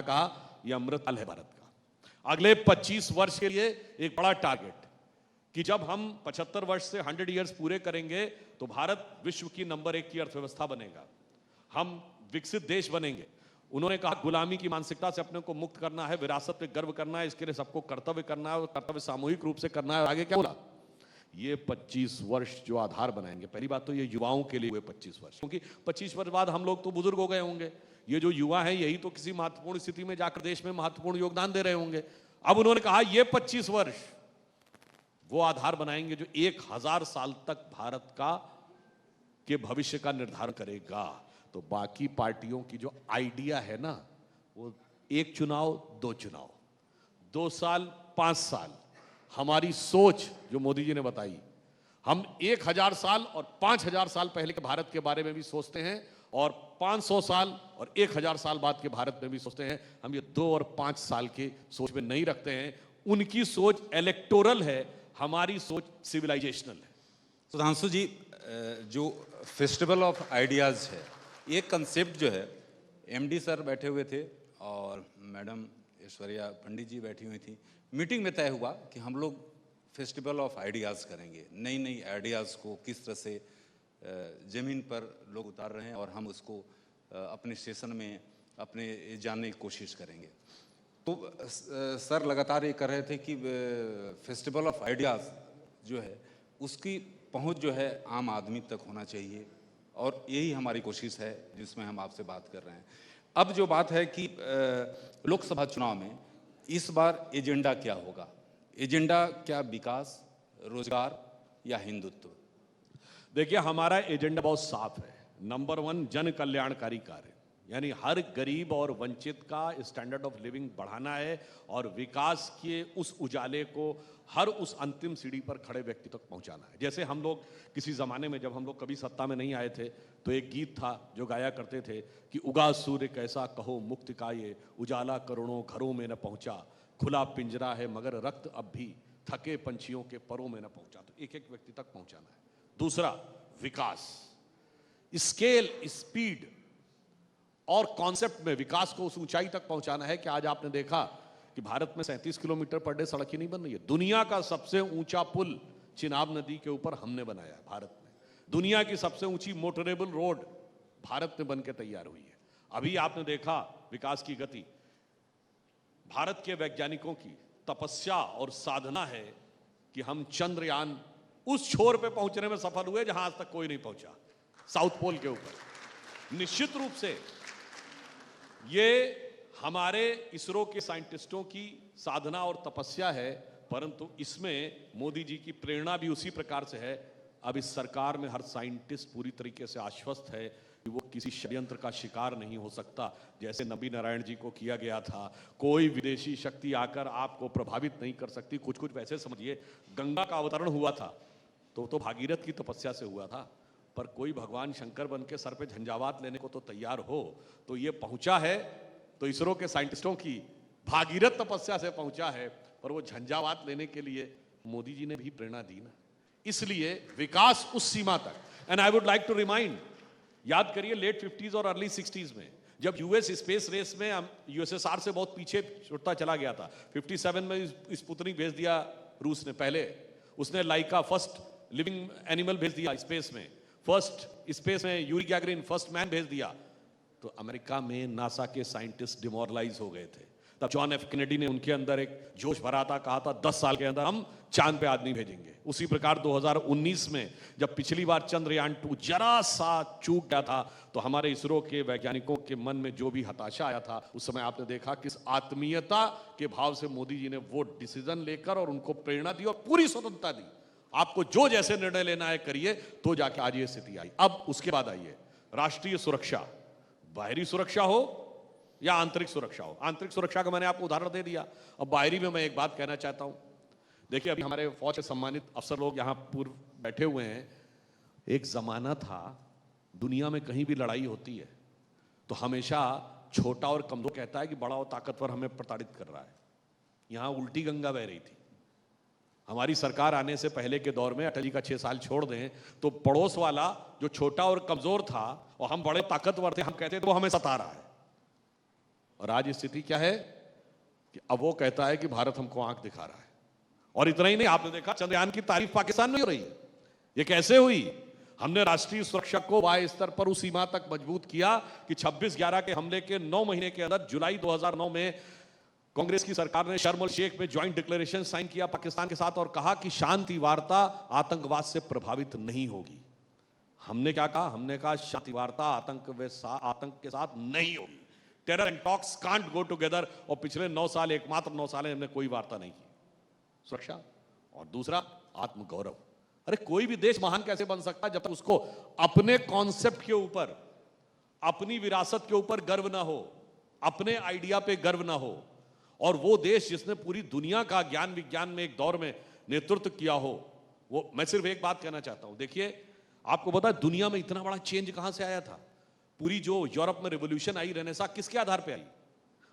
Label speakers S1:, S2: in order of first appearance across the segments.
S1: कहा यह अमृतकाल है भारत का। अगले 25 वर्ष के लिए एक बड़ा टारगेट कि जब हम 75 वर्ष से 100 इयर्स पूरे करेंगे तो भारत विश्व की नंबर 1 की अर्थव्यवस्था बनेगा, हम विकसित देश बनेंगे। उन्होंने कहा गुलामी की मानसिकता से अपने को मुक्त करना है, विरासत पे गर्व करना है, इसके लिए सबको कर्तव्य करना है और कर्तव्य सामूहिक रूप से करना है। और आगे क्या बोला? ये 25 वर्ष जो आधार बनाएंगे। पहली बात तो ये युवाओं के लिए हुए 25 वर्ष, क्योंकि 25 वर्ष बाद हम लोग तो बुजुर्ग हो गए होंगे। ये जो युवा हैं यही तो किसी महत्वपूर्ण स्थिति में जाकर देश में महत्वपूर्ण योगदान दे रहे होंगे। अब उन्होंने कहा ये 25 वर्ष वो आधार बनाएंगे जो 1000 साल तक भारत का के भविष्य का निर्धारण करेगा। तो बाकी पार्टियों की जो आइडिया है ना, वो 1 चुनाव 2 चुनाव, 2 साल 5 साल। हमारी सोच जो मोदी जी ने बताई, हम 1000 साल और 5000 साल पहले के भारत के बारे में भी सोचते हैं और 500 साल और 1000 साल बाद के भारत में भी सोचते हैं। हम ये 2 और 5 साल के सोच में नहीं रखते हैं। उनकी सोच इलेक्टोरल है, हमारी सोच सिविलाइजेशनल है।
S2: सुधांशु जी, जो फेस्टिवल ऑफ आइडियाज़ है, ये कंसेप्ट जो है, एमडी सर बैठे हुए थे और मैडम ऐश्वर्या पंडित जी बैठी हुई थी। मीटिंग में तय हुआ कि हम लोग फेस्टिवल ऑफ आइडियाज़ करेंगे। नई नई आइडियाज़ को किस तरह से ज़मीन पर लोग उतार रहे हैं और हम उसको अपने सेशन में अपने जानने की कोशिश करेंगे। तो सर लगातार ये कर रहे थे कि फेस्टिवल ऑफ आइडियाज़ जो है उसकी पहुंच जो है आम आदमी तक होना चाहिए और यही हमारी कोशिश है जिसमें हम आपसे बात कर रहे हैं। अब जो बात है कि लोकसभा चुनाव में इस बार एजेंडा क्या होगा? एजेंडा क्या विकास, रोजगार या हिंदुत्व?
S1: देखिए, हमारा एजेंडा बहुत साफ है। नंबर 1 जन कल्याणकारी कार्य, यानी हर गरीब और वंचित का स्टैंडर्ड ऑफ लिविंग बढ़ाना है और विकास के उस उजाले को हर उस अंतिम सीढ़ी पर खड़े व्यक्ति तक पहुंचाना है। जैसे हम लोग किसी ज़माने में, जब हम लोग कभी सत्ता में नहीं आए थे, तो एक गीत था जो गाया करते थे कि उगा सूर्य कैसा कहो मुक्ति का ये, उजाला करोड़ों घरों में न पहुंचा, खुला पिंजरा है मगर रक्त अब भी थके पंछियों के परों में न पहुंचा। तो एक एक व्यक्ति तक पहुंचाना है। दूसरा, विकास, स्केल, स्पीड और कॉन्सेप्ट में विकास को उस ऊंचाई तक पहुंचाना है कि आज आपने देखा कि भारत में 37 किलोमीटर पर डे सड़क ही नहीं बन रही है। दुनिया का सबसे ऊंचा पुल चिनाब नदी के ऊपर हमने बनाया है भारत में। दुनिया की सबसे ऊंची मोटरेबल रोड भारत में बनकर तैयार हुई है। अभी आपने देखा विकास की गति। भारत के वैज्ञानिकों की तपस्या और साधना है कि हम चंद्रयान उस छोर पे पहुंचने में सफल हुए जहां आज तक कोई नहीं पहुंचा, साउथ पोल के ऊपर। निश्चित रूप से ये हमारे इसरो के साइंटिस्टों की साधना और तपस्या है, परंतु इसमें मोदी जी की प्रेरणा भी उसी प्रकार से है। अब इस सरकार में हर साइंटिस्ट पूरी तरीके से आश्वस्त है कि वो किसी षड्यंत्र का शिकार नहीं हो सकता। जैसे नबी नारायण जी को किया गया था, कोई विदेशी शक्ति आकर आपको प्रभावित नहीं कर सकती। कुछ कुछ वैसे समझिए, गंगा का अवतरण हुआ था तो भागीरथ की तपस्या से हुआ था, पर कोई भगवान शंकर बन के सर पे झंझावात लेने को तो तैयार हो। तो ये पहुंचा है तो इसरो के साइंटिस्टों की भागीरथ तपस्या से पहुंचा है, पर वो झंझावात लेने के लिए मोदी जी ने भी प्रेरणा दी ना। इसलिए विकास उस सीमा तक। And I would like to remind, याद करिए लेट 50s और अर्ली 60s में जब यूएस स्पेस रेस में यूएसएसआर से बहुत पीछे छुटता चला गया था। 57 में स्पुतनिक भेज दिया रूस ने, पहले उसने लाइका फर्स्ट लिविंग एनिमल भेज दिया स्पेस में, फर्स्ट स्पेस में यूरी गैगरिन फर्स्ट मैन भेज दिया। तो अमेरिका में नासा के साइंटिस्ट डिमोरलाइज हो गए थे। तब जॉन एफ कैनेडी ने उनके अंदर एक जोश भरा था, कहा था 10 साल के अंदर हम चांद पे आदमी भेजेंगे। उसी प्रकार 2019 में जब पिछली बार चंद्रयान 2 जरा सा चूक गया था, तो हमारे इसरो के वैज्ञानिकों के मन में जो भी हताशा आया था, उस समय आपने देखा किस आत्मीयता के भाव से मोदी जी ने वो डिसीजन लेकर और उनको प्रेरणा दी और पूरी स्वतंत्रता दी। आपको जो जैसे निर्णय लेना है करिए, तो जाके आज ये स्थिति आई। अब उसके बाद आइए राष्ट्रीय सुरक्षा, बाहरी सुरक्षा हो या आंतरिक सुरक्षा हो। आंतरिक सुरक्षा का मैंने आपको उदाहरण दे दिया। अब बाहरी में मैं एक बात कहना चाहता हूं। देखिए, अभी हमारे फौज के सम्मानित अफसर लोग यहां पूर्व बैठे हुए हैं। एक जमाना था दुनिया में कहीं भी लड़ाई होती है तो हमेशा छोटा और कमजोर कहता है कि बड़ा और ताकतवर हमें प्रताड़ित कर रहा है। यहां उल्टी गंगा बह रही थी। हमारी सरकार आने से पहले के दौर में, अटल जी का 6 साल छोड़ दें, तो पड़ोस वाला जो छोटा और कमजोर था और हम बड़े ताकतवर थे, हम कहते थे वो हमें सता रहा है। और आज स्थिति क्या है कि अब वो कहता है कि भारत हमको आंख दिखा रहा है। और इतना ही नहीं, आपने देखा चंद्रयान की तारीफ पाकिस्तान में हो रही है। ये कैसे हुई? हमने राष्ट्रीय सुरक्षा को वायु स्तर पर उस सीमा तक मजबूत किया कि 26/11 के हमले के 9 महीने के अंदर जुलाई 2009 में कांग्रेस की सरकार ने शर्म अल शेख में ज्वाइंट डिक्लेरेशन साइन किया पाकिस्तान के साथ और कहा कि शांति वार्ता आतंकवाद से प्रभावित नहीं होगी। हमने क्या कहा? हमने कहा शांति वार्ता आतंक के साथ नहीं होगी। Terror and talks can't go together. और पिछले 9 साल, एकमात्र 9 साल में हमने कोई वार्ता नहीं की। सुरक्षा और दूसरा आत्मगौरव। अरे कोई भी देश महान कैसे बन सकता है जब तक उसको अपने कॉन्सेप्ट के ऊपर, अपनी विरासत के ऊपर गर्व ना हो, अपने आइडिया पे गर्व ना हो। और वो देश जिसने पूरी दुनिया का ज्ञान विज्ञान में एक दौर में नेतृत्व किया हो, वो, मैं सिर्फ एक बात कहना चाहता हूं। देखिए, आपको पता है दुनिया में इतना बड़ा चेंज कहां से आया था? पूरी जो यूरोप में रिवॉल्यूशन आई, रेनेसां, किसके आधार पे आई?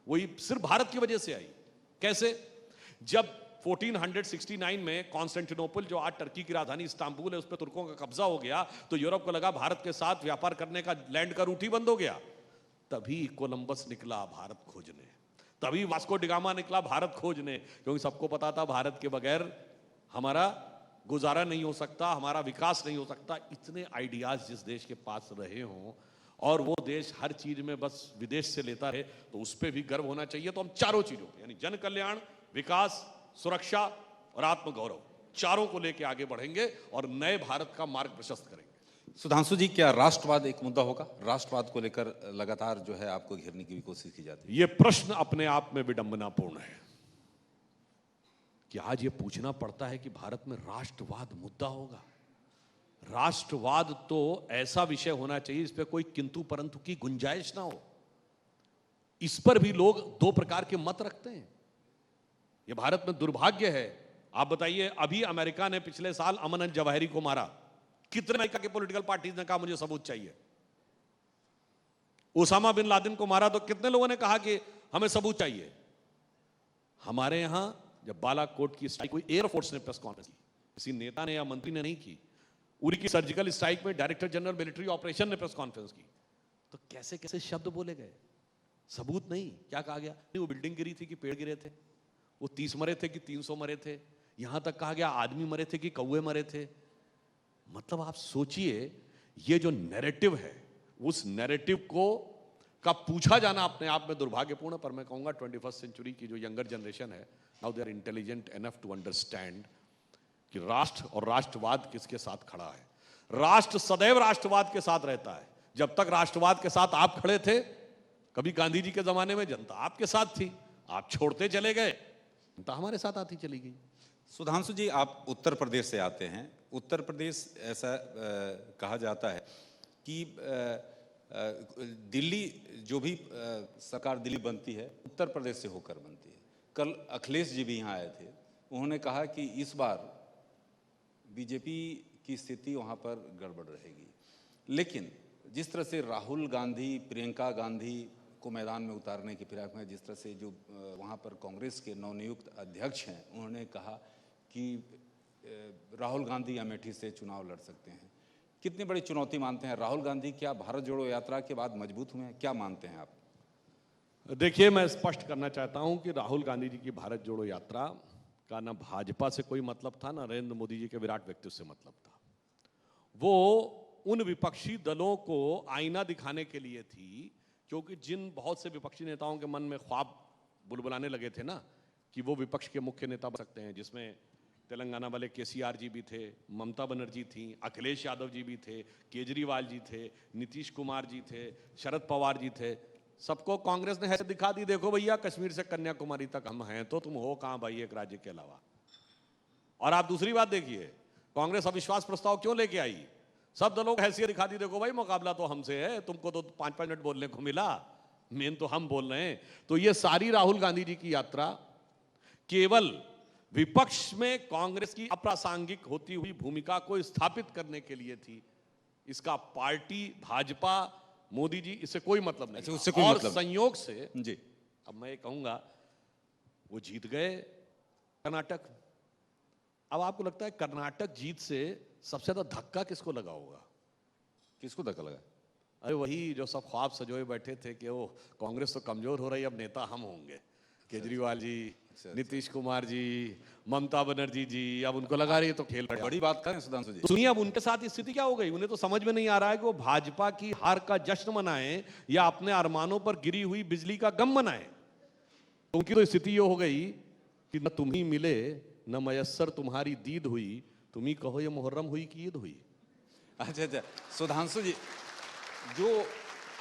S1: वही सिर्फ भारत की वजह से आई। कैसे? जब 1469 में कॉन्स्टेंटिनोपल, जो आज टर्की की राजधानी इस्तांबुल है, उस पर तुर्कों का कब्जा हो गया, तो यूरोप को लगा भारत के साथ व्यापार करने का लैंड का रूट ही बंद हो गया। तभी कोलंबस निकला भारत खोजने, तभी वास्को डिगामा निकला भारत खोजने, क्योंकि सबको पता था भारत के बगैर हमारा गुजारा नहीं हो सकता, हमारा विकास नहीं हो सकता। इतने आइडियाज जिस देश के पास रहे हों और वो देश हर चीज में बस विदेश से लेता रहे, तो उस पर भी गर्व होना चाहिए। तो हम चारों चीजों पे, यानी जन कल्याण, विकास, सुरक्षा और आत्मगौरव, चारों को लेकर आगे बढ़ेंगे और नए भारत का मार्ग प्रशस्त करेंगे।
S2: सुधांशु जी, क्या राष्ट्रवाद एक मुद्दा होगा? राष्ट्रवाद को लेकर लगातार जो है आपको घेरने की भी कोशिश की जाती है।
S1: यह प्रश्न अपने आप में विडंबनापूर्ण है कि आज ये पूछना पड़ता है कि भारत में राष्ट्रवाद मुद्दा होगा। राष्ट्रवाद तो ऐसा विषय होना चाहिए इस पर कोई किंतु परंतु की गुंजाइश ना हो। इस पर भी लोग दो प्रकार के मत रखते हैं। ये भारत में दुर्भाग्य है। आप बताइए, अभी अमेरिका ने पिछले साल अमन अल जवाहिरी को मारा। कितने अमेरिका के पॉलिटिकल पार्टीज ने कहा मुझे सबूत चाहिए। ओसामा बिन लादेन को मारा तो कितने लोगों ने कहा कि हमें सबूत चाहिए। हमारे यहां जब बालाकोट की स्ट्राइक हुई, एयरफोर्स ने प्रेस कॉन्फ्रेंस की, किसी नेता ने या मंत्री ने नहीं की। उरी की सर्जिकल स्ट्राइक में डायरेक्टर जनरल मिलिट्री ऑपरेशन ने प्रेस कॉन्फ्रेंस की। तो कैसे कैसे शब्द बोले गए, सबूत नहीं। क्या कहा गया? नहीं, वो बिल्डिंग गिरी थी कि पेड़ गिरे थे, वो 30 मरे थे कि 300 मरे थे, यहां तक कहा गया आदमी मरे थे कि कौवे मरे थे। मतलब आप सोचिए, ये जो नैरेटिव है, उस नैरेटिव को का पूछा जाना अपने आप में दुर्भाग्यपूर्ण। पर मैं कहूंगा 21st सेंचुरी की जो यंगर जनरेशन है, now they are intelligent enough to understand कि राष्ट्र और राष्ट्रवाद किसके साथ खड़ा है। राष्ट्र सदैव राष्ट्रवाद के साथ रहता है। जब तक राष्ट्रवाद के साथ आप खड़े थे, कभी गांधी जी के जमाने में जनता आपके साथ थी, आप छोड़ते चले गए, जनता हमारे साथ आती चली गई।
S2: सुधांशु जी, आप उत्तर प्रदेश से आते हैं। उत्तर प्रदेश ऐसा कहा जाता है कि दिल्ली, जो भी सरकार दिल्ली बनती है, उत्तर प्रदेश से होकर बनती है। कल अखिलेश जी भी यहाँ आए थे। उन्होंने कहा कि इस बार बीजेपी की स्थिति वहाँ पर गड़बड़ रहेगी। लेकिन जिस तरह से राहुल गांधी, प्रियंका गांधी को मैदान में उतारने की फिराक में, जिस तरह से जो वहाँ पर कांग्रेस के नवनियुक्त अध्यक्ष हैं, उन्होंने कहा कि राहुल गांधी अमेठी से चुनाव लड़ सकते हैं। कितनी बड़ी चुनौती मानते हैं? राहुल गांधी क्या भारत जोड़ो यात्रा के बाद मजबूत हुए हैं? क्या मानते हैं आप?
S1: देखिए, मैं स्पष्ट करना चाहता हूं कि राहुल गांधी जी की भारत जोड़ो यात्रा का ना भाजपा से कोई मतलब था, ना नरेंद्र मोदी जी के विराट व्यक्तित्व से मतलब था। वो उन विपक्षी दलों को आईना दिखाने के लिए थी, क्योंकि जिन बहुत से विपक्षी नेताओं के मन में ख्वाब बुलबुलाने लगे थे ना कि वो विपक्ष के मुख्य नेता बन सकते हैं, जिसमें तेलंगाना वाले केसीआर जी भी थे, ममता बनर्जी थी, अखिलेश यादव जी भी थे, केजरीवाल जी थे, नीतीश कुमार जी थे, शरद पवार जी थे। सबको कांग्रेस ने हैसियत दिखा दी, देखो भैया कश्मीर से कन्याकुमारी तक हम हैं, तो तुम हो कहां भाई एक राज्य के अलावा। और आप दूसरी बात देखिए, कांग्रेस अविश्वास प्रस्ताव क्यों लेके आई? सब दलों को हैसियत दिखा दी, देखो भाई मुकाबला तो हमसे है, तुमको तो 5-5 मिनट बोलने को मिला, मेन तो हम बोल रहे हैं। तो ये सारी राहुल गांधी जी की यात्रा केवल विपक्ष में कांग्रेस की अप्रासंगिक होती हुई भूमिका को स्थापित करने के लिए थी। इसका पार्टी, भाजपा, मोदी जी, इससे कोई मतलब नहीं।
S2: अच्छा, उससे कोई
S1: और
S2: मतलब
S1: संयोग से
S2: जी,
S1: अब मैं ये कहूंगा, वो जीत गए कर्नाटक। अब आपको लगता है कर्नाटक जीत से सबसे ज्यादा धक्का किसको लगा होगा?
S2: किसको धक्का लगा?
S1: अरे वही जो सब ख्वाब सजोए बैठे थे कि वो कांग्रेस तो कमजोर हो रही है, अब नेता हम होंगे। केजरीवाल जी, नीतीश कुमार जी, ममता बनर्जी जी, अब उनको लगा रही है तो खेल रहे हैं।
S2: बड़ी बात करें सुधांशु जी।
S1: तो सुनिए, अब उनके साथ स्थिति क्या हो गई, उन्हें तो समझ में नहीं आ रहा है कि वो भाजपा की हार का जश्न मनाएं या अपने अरमानों पर गिरी हुई बिजली का गम मनाएं। तो उनकी तो स्थिति ये हो गई कि न तुम ही मिले न मयस्सर तुम्हारी दीद हुई, तुम ही कहो ये मुहर्रम हुई कि ईद हुई।
S2: अच्छा, सुधांशु जी, जो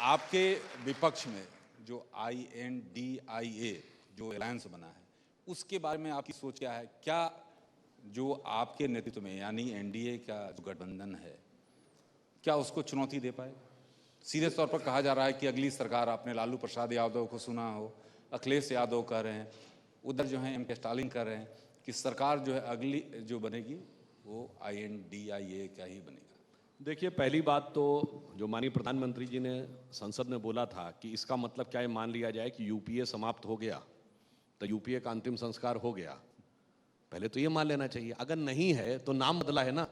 S2: आपके विपक्ष में जो INDIA जो अलायंस बना है, उसके बारे में आपकी सोच क्या है? क्या जो आपके नेतृत्व में यानी NDA का जो गठबंधन है, क्या उसको चुनौती दे पाएगा? सीरियस तौर पर कहा जा रहा है कि अगली सरकार, आपने लालू प्रसाद यादव को सुना हो, अखिलेश यादव कह रहे हैं, उधर जो है MK स्टालिन कह रहे हैं कि सरकार जो है अगली जो बनेगी वो INDIA का ही बनेगा।
S1: देखिए, पहली बात तो जो माननीय प्रधानमंत्री जी ने संसद में बोला था कि इसका मतलब क्या है, मान लिया जाए कि UPA समाप्त हो गया तो UPA का अंतिम संस्कार हो गया, पहले तो ये मान लेना चाहिए। अगर नहीं है तो नाम बदला है ना,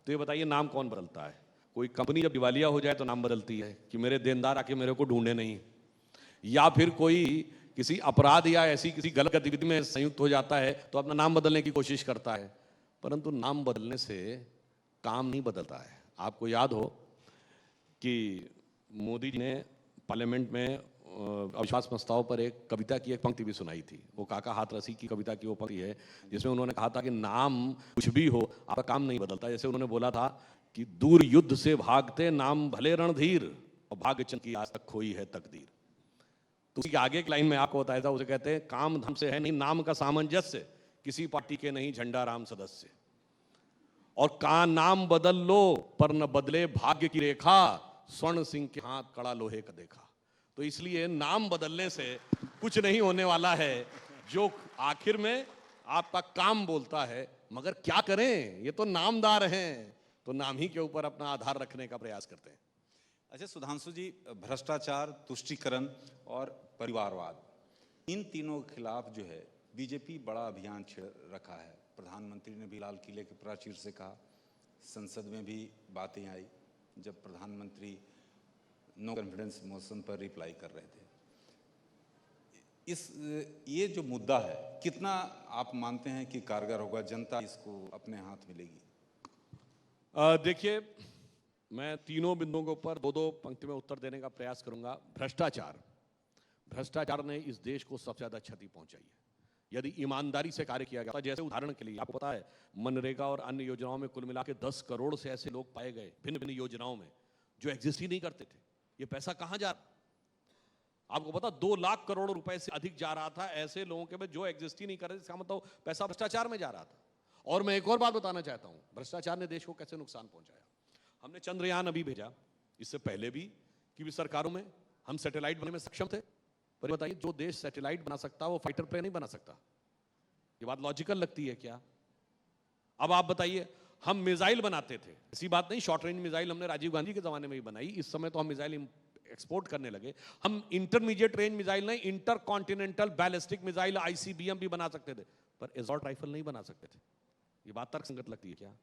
S1: तो ये बताइए नाम कौन बदलता है? कोई कंपनी जब दिवालिया हो जाए तो नाम बदलती है कि मेरे देनदार आके मेरे को ढूंढे नहीं, या फिर कोई किसी अपराध या ऐसी किसी गलत गतिविधि में संयुक्त हो जाता है तो अपना नाम बदलने की कोशिश करता है। परंतु नाम बदलने से काम नहीं बदलता है। आपको याद हो कि मोदी जी ने पार्लियामेंट में अविश्वास प्रस्ताव पर एक कविता की एक पंक्ति भी सुनाई थी। वो काका हाथरसी की कविता की वो पंक्ति है जिसमें उन्होंने कहा था कि नाम कुछ भी हो, आपका काम नहीं बदलता। जैसे उन्होंने बोला था कि दूर युद्ध से भागते नाम भले रणधीर, और भाग्यचंद की आज तक खोई है तकदीर। तो उसकी आगे एक लाइन में आपको बताया था, उसे कहते हैं काम धाम से है नहीं नाम का सामंजस्य, किसी पार्टी के नहीं झंडा राम सदस्य। और का नाम बदल लो पर न बदले भाग्य की रेखा, स्वर्ण सिंह के हाथ कड़ा लोहे का देखा। तो इसलिए नाम बदलने से कुछ नहीं होने वाला है, जो आखिर में आपका काम बोलता है। मगर क्या करें, ये तो नामदार हैं, तो नाम ही के ऊपर अपना आधार रखने का प्रयास करते हैं।
S2: अच्छा सुधांशु जी, भ्रष्टाचार, तुष्टीकरण और परिवारवाद, इन तीनों के खिलाफ जो है बीजेपी बड़ा अभियान छेड़ रखा है। प्रधानमंत्री ने भी लाल किले के प्राचीर से कहा, संसद में भी बातें आई जब प्रधानमंत्री नो कॉन्फिडेंस मोशन पर रिप्लाई कर रहे थे। ये जो मुद्दा है कितना आप मानते हैं कि कारगर होगा, जनता इसको अपने हाथ में लेगी?
S1: देखिए, मैं तीनों बिंदुओं के ऊपर दो दो पंक्ति में उत्तर देने का प्रयास करूंगा। भ्रष्टाचार ने इस देश को सबसे ज्यादा क्षति पहुंचाई है। यदि ईमानदारी से कार्य किया गया, जैसे उदाहरण के लिए आपको पता है मनरेगा और अन्य योजनाओं में कुल मिला के 10 करोड़ से ऐसे लोग पाए गए भिन्न भिन्न योजनाओं में जो एग्जिस्ट ही नहीं करते थे। ये पैसा कहां जा रहा? आपको पता 2 लाख करोड़ रुपए से अधिक जा रहा था ऐसे लोगों के में जो एग्जिस्ट ही नहीं कर रहे थे। इसका मतलब पैसा भ्रष्टाचार में जा रहा था। और मैं एक और बात बताना चाहता हूं, भ्रष्टाचार ने देश को कैसे नुकसान पहुंचाया। हमने चंद्रयान अभी भेजा, इससे पहले भी की भी सरकारों में हम सैटेलाइट बनाने में सक्षम थे। पर बताइए, जो देश सैटेलाइट बना सकता वो फाइटर प्लेन नहीं बना सकता। ये बात लॉजिकल लगती है क्या? अब आप बताइए, हम मिसाइल बनाते थे, ऐसी बात नहीं, शॉर्ट रेंज मिसाइल हमने राजीव गांधी के जमाने में ही बनाई। इस समय तो हम मिसाइल एक्सपोर्ट करने लगे। हम इंटरमीडिएट रेंज मिसाइल नहीं, inter continental ballistic missile ICBM भी बना सकते थे, पर एसॉल्ट राइफल नहीं बना सकते थे। ये बात तर्कसंगत लगती है क्या?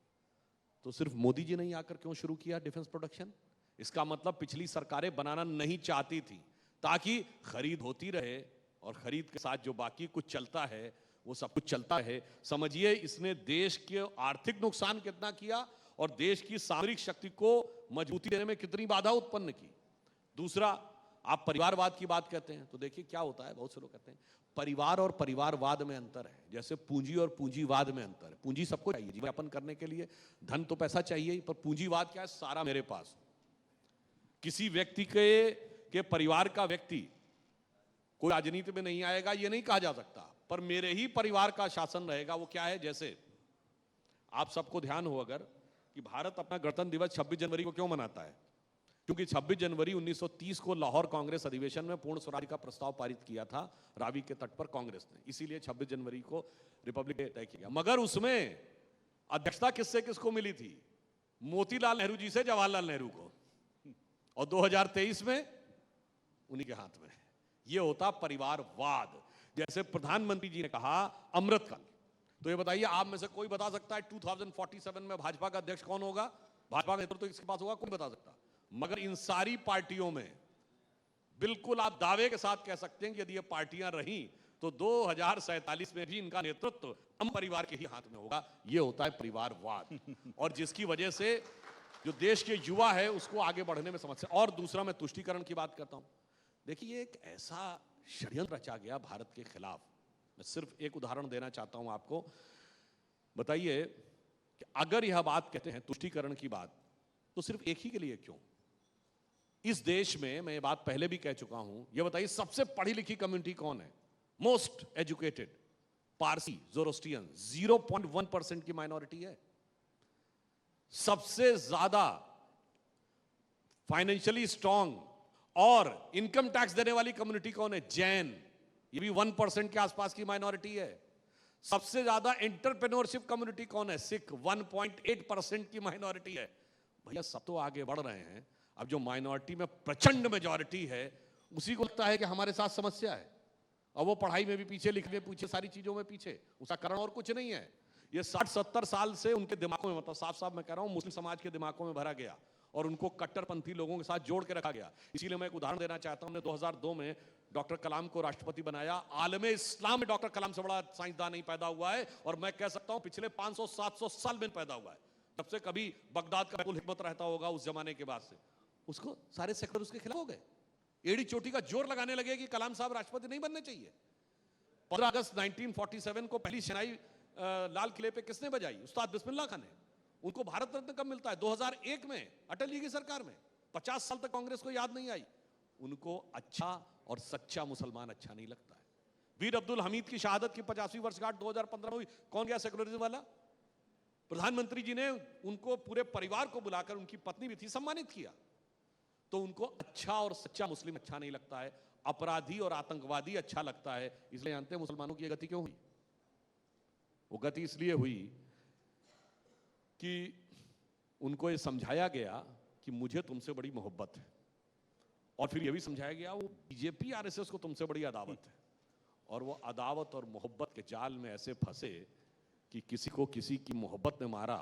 S1: तो सिर्फ मोदी जी ने ही आकर क्यों शुरू किया डिफेंस प्रोडक्शन? इसका मतलब पिछली सरकारें बनाना नहीं चाहती थी ताकि खरीद होती रहे, और खरीद के साथ जो बाकी कुछ चलता है वो सब कुछ चलता है। समझिए इसने देश के आर्थिक नुकसान कितना किया और देश की सामरिक शक्ति को मजबूती देने में कितनी बाधा उत्पन्न की। दूसरा, आप परिवारवाद की बात कहते हैं तो देखिए क्या होता है, बहुत से लोग कहते हैं परिवार और परिवारवाद में अंतर है, जैसे पूंजी और पूंजीवाद में अंतर है। पूंजी सबको चाहिए जीवन यापन करने के लिए, धन तो पैसा चाहिए ही, पर पूंजीवाद क्या है, सारा मेरे पास। किसी व्यक्ति के परिवार का व्यक्ति कोई राजनीति में नहीं आएगा ये नहीं कहा जा सकता, पर मेरे ही परिवार का शासन रहेगा। वो क्या है, जैसे आप सबको ध्यान हो अगर कि भारत अपना गणतंत्र दिवस 26 जनवरी को क्यों मनाता है? क्योंकि 26 जनवरी 1930 को लाहौर कांग्रेस अधिवेशन में पूर्ण स्वराज का प्रस्ताव पारित किया था रावी के तट पर कांग्रेस ने, इसीलिए 26 जनवरी को रिपब्लिक डे तय किया। मगर उसमें अध्यक्षता किससे किसको मिली थी? मोतीलाल नेहरू जी से जवाहरलाल नेहरू को, और 2023 में उन्हीं के हाथ में। ये होता परिवारवाद। जैसे प्रधानमंत्री जी ने कहा अमृतकाल, तो ये बताइए आप में से कोई बता सकता है 2047 में भाजपा का अध्यक्ष कौन होगा? भाजपा का नेतृत्व किसके पास होगा? कौन बता सकता? मगर इन सारी पार्टियों में बिल्कुल आप दावे के साथ कह सकते हैं कि यदि ये पार्टियां रहीं तो 2047 में भी इनका नेतृत्व हम परिवार के ही हाथ में होगा। ये होता है परिवारवाद, और जिसकी वजह से जो देश के युवा है उसको आगे बढ़ने में समस्या। और दूसरा, मैं तुष्टीकरण की बात करता हूं। देखिए, ये एक ऐसा षड्यंत्र रचा गया भारत के खिलाफ। मैं सिर्फ एक उदाहरण देना चाहता हूं आपको। बताइए कि अगर यह बात कहते हैं तुष्टीकरण की बात, तो सिर्फ एक ही के लिए क्यों? इस देश में, मैं ये बात पहले भी कह चुका हूं, ये बताइए सबसे पढ़ी लिखी कम्युनिटी कौन है? मोस्ट एजुकेटेड पारसी, जोरोस्ट्रियन, 0.1% की माइनॉरिटी है। सबसे ज्यादा फाइनेंशियली स्ट्रांग और इनकम टैक्स देने वाली कम्युनिटी कौन है? जैन, ये भी 1% के आसपास की माइनॉरिटी है। सबसे ज्यादा एंटरप्रेन्योरशिप कम्युनिटी कौन है? सिख, 1.8% की माइनॉरिटी है। भैया, सब तो आगे बढ़ रहे हैं, अब जो माइनॉरिटी में प्रचंड मेजॉरिटी है उसी को लगता है कि हमारे साथ समस्या है, और वो पढ़ाई में भी पीछे, लिखने में पीछे, सारी चीजों में पीछे। उसका कारण और कुछ नहीं है, ये 60-70 साल से उनके दिमागों में, मतलब साफ साफ मैं कह रहा हूं, मुस्लिम समाज के दिमागों में भरा गया और उनको कट्टरपंथी लोगों के साथ जोड़ के रखा गया। इसीलिए मैं एक उदाहरण देना चाहता हूं। 2002 में डॉक्टर कलाम को राष्ट्रपति बनाया। आलमे इस्लाम में डॉक्टर कलाम से बड़ा साइंसदान नहीं पैदा हुआ है, और मैं कह सकता हूं पिछले 500-700 साल में पैदा हुआ है। जब से कभी बगदाद का कुल हिकमत रहता होगा उस जमाने के बाद से, उसको सारे सेक्टर उसके खिलाफ हो गए। एड़ी चोटी का जोर लगाने लगे कि कलाम साहब राष्ट्रपति नहीं बनने चाहिए। 15 अगस्त 1947 को पहली शहनाई लाल किले पे किसने बजाई? उस्ताद बिस्मिल्लाह खान ने। उनको भारत रत्न कब मिलता है? 2001 में, अटल जी की सरकार में। 50 साल तक कांग्रेस को याद नहीं आई। उनको अच्छा और सच्चा मुसलमान अच्छा नहीं लगता है। वीर अब्दुल हमीद की शहादत की 50वीं वर्षगांठ 2015 में हुई, कौन गया सेक्युलरिज्म वाला? प्रधानमंत्री जी ने उनको पूरे परिवार को बुलाकर, उनकी पत्नी भी थी, सम्मानित किया। तो उनको अच्छा और सच्चा मुस्लिम अच्छा नहीं लगता है, अपराधी और आतंकवादी अच्छा लगता है। इसलिए जानते हैं मुसलमानों की गति क्यों हुई? वो गति इसलिए हुई कि उनको ये समझाया गया कि मुझे तुमसे बड़ी मोहब्बत है, और फिर ये भी समझाया गया वो बीजेपी आरएसएस को तुमसे बड़ी अदावत है। और वो अदावत और मोहब्बत के जाल में ऐसे फंसे कि किसी को किसी की मोहब्बत ने मारा,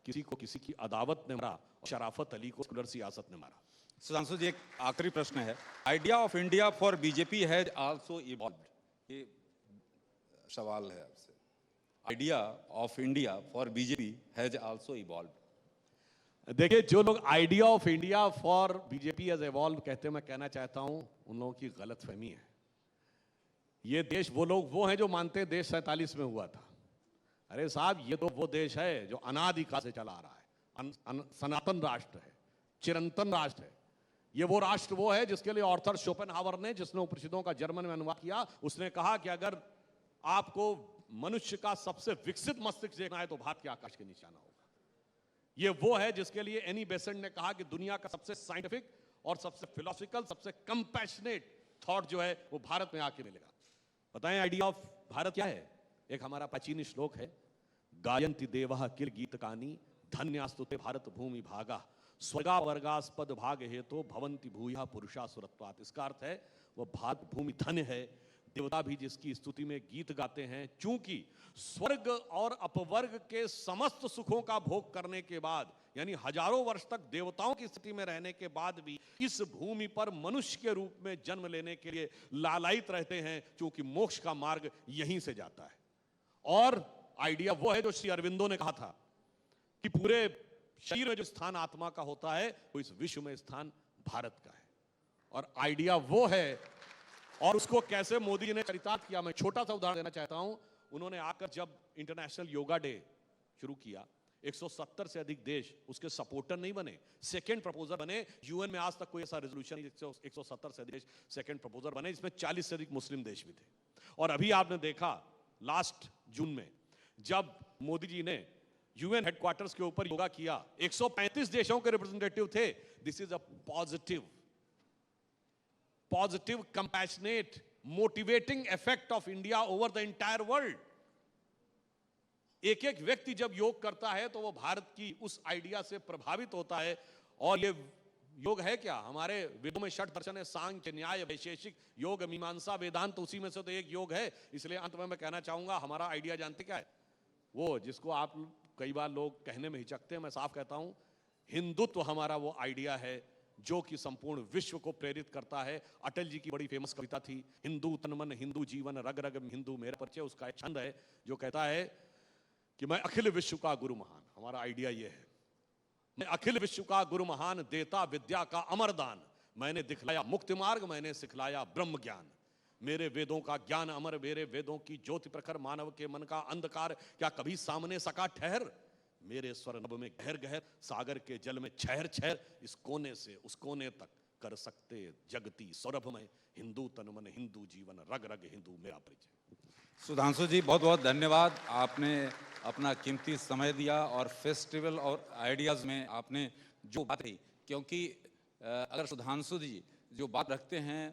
S1: किसी को किसी की अदावत ने मारा, शराफत अली को सेकुलर सियासत ने मारा।
S2: सुधांशु जी, एक आखिरी प्रश्न है। Idea of India for BJP has also evolved, ये सवाल है आपसे। Idea of India for BJP has also evolved.
S1: देखिए, जो लोग idea of India for BJP as evolve कहते हैं, मैं कहना चाहता हूं उन लोगों की गलतफहमी है। ये देश, वो लोग वो हैं जो मानते हैं देश 47 में हुआ था। अरे साहब, ये तो वो देश है जो अनादिकाल से चला आ रहा है, सनातन राष्ट्र है, चिरंतन राष्ट्र है। ये वो राष्ट्र वो है जिसके लिए ऑर्थर शोपेनहावर ने, जिसने उपनिषदों का जर्मन में अनुवाद किया, उसने कहा कि अगर आपको मनुष्य का सबसे विकसित मस्तिष्क देखना है तो भारत के आकाश के नीचे आना होगा। ये वो है जिसके लिए एनी बेसेंट ने कहा कि दुनिया का सबसे साइंटिफिक और सबसे फिलोसॉफिकल, सबसे कंपैशनेट थॉट जो है वो भारत में आके मिलेगा। बताएं आइडिया ऑफ भारत क्या है? एक हमारा प्राचीन श्लोक है, गायन्ति देवः किल गीतकानि धन्यास्तुते भारत भूमि भागा स्वर्गा वर्गास्पद भाग हेतु भवंति भूया पुरुषा सुरत्वात्। इसका अर्थ है वो भारत भूमि धन्य है, देवता भी जिसकी स्तुति में गीत गाते हैं। चूंकि स्वर्ग और अपवर्ग के समस्त सुखों का भोग करने के बाद, यानी हजारों वर्ष तक देवताओं की स्थिति में रहने के बाद भी इस भूमि पर मनुष्य के रूप में जन्म लेने के लिए लालायित रहते हैं, क्योंकि मोक्ष का मार्ग यहीं से जाता है। और आइडिया वो है जो श्री अरविंदो ने कहा था कि पूरे शरीर में जो स्थान आत्मा का होता है वो इस विश्व में स्थान भारत का है। और आइडिया वो है, और उसको कैसे मोदी जी ने चरितार्थ किया, मैं छोटा सा उदाहरण देना चाहता हूं। उन्होंने आकर जब इंटरनेशनल योगा डे शुरू किया, 170 से अधिक देश उसके सपोर्टर नहीं बने, सेकंड प्रपोजर बने। यूएन में आज तक कोई ऐसा रेजोल्यूशन नहीं, 170 से अधिक देश सेकंड प्रपोजर बने, इसमें 40 से अधिक मुस्लिम देश भी थे। और अभी आपने देखा लास्ट जून में जब मोदी जी ने यूएन हेडक्वार्टर्स के ऊपर योगा किया, 135 देशों के रिप्रेजेंटेटिव थे। This is a positive compassionate motivating effect of India over the entire world. एक एक व्यक्ति जब योग करता है तो वो भारत की उस आइडिया से प्रभावित होता है। और ये योग है क्या? हमारे वेदों में 6 दर्शन है, सांख्य, न्याय, वैशेषिक, योग, मीमांसा, वेदांत, उसी में से तो एक योग है। इसलिए अंत में मैं कहना चाहूंगा, हमारा आइडिया जानते क्या है? वो जिसको आप कई बार लोग कहने में हिचकते हैं, मैं साफ कहता हूं, हिंदुत्व हमारा वो आइडिया है जो कि संपूर्ण विश्व को प्रेरित करता है। अटल जी की बड़ी फेमस कविता थी, हिंदू तन मन हिंदू जीवन, रग रग में हिंदू मेरा परिचय। उसका एक छंद है जो कहता है कि मैं अखिल विश्व का गुरु महान। हमारा आइडिया यह है, मैं अखिल विश्व का गुरु महान, देता विद्या का अमर दान। मैंने दिखलाया मुक्ति मार्ग, मैंने सिखलाया ब्रह्म ज्ञान। मेरे वेदों का ज्ञान अमर, मेरे वेदों की ज्योति प्रखर, मानव के मन का अंधकार क्या कभी सामने सका ठहर। मेरे स्वर नभ में गहर गहर, सागर के जल में छहर छहर। इस कोने से उस कोने तक कर सकते जगती सौरभ में, हिंदू तन मन हिंदू जीवन, रग रग हिंदू मेरा परिचय।
S2: सुधांशु जी बहुत बहुत धन्यवाद, आपने अपना कीमती समय दिया और फेस्टिवल और आइडियाज़ में आपने जो बात कही, क्योंकि अगर सुधांशु जी जो बात रखते हैं,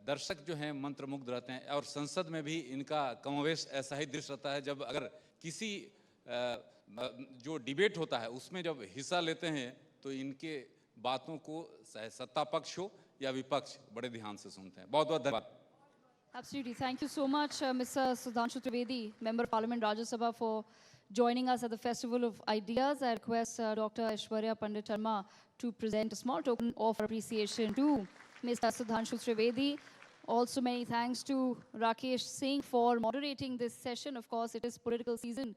S2: दर्शक जो हैं मंत्रमुग्ध रहते हैं। और संसद में भी इनका कमोवेश ऐसा ही दृश्य रहता है, जब अगर किसी जो डिबेट होता है उसमें जब हिस्सा लेते हैं तो इनके बातों को चाहे सत्ता पक्ष हो या विपक्ष बड़े ध्यान से सुनते हैं। बहुत बहुत धन्यवाद।
S3: Absolutely. Thank you so much, Mr. Sudhanshu Trivedi, Member of Parliament, Rajya Sabha, for joining us at the Festival of Ideas. I request Dr. Aishwarya Pandit Sharma to present a small token of appreciation to Mr. Sudhanshu Trivedi. Also, many thanks to Rakesh Singh for moderating this session. Of course, it is political season.